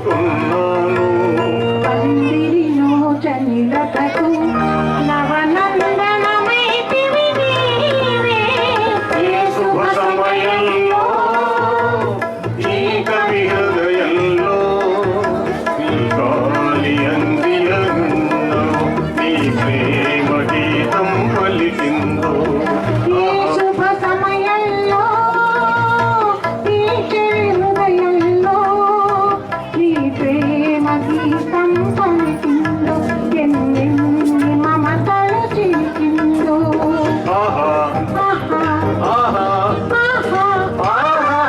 చేరుకున్నాను. పందిరిలో చనిలతకు నవనందనమైతివి నీవే. ఈ శుభ సమయంలో ఈ కవి హృదయంలో నీ కాలి అందియంలో నీ ప్రేమ గీతం పలికిందో. ఈ శుభ సమయంలో ఈ చెవి హృదయంలో నీ ప్రేమ గీతం పలికిందో. ఎన్నెన్ని మమతలు చిలికిందో. ఆహా ఆహా ఆహా ఆహా ఆహా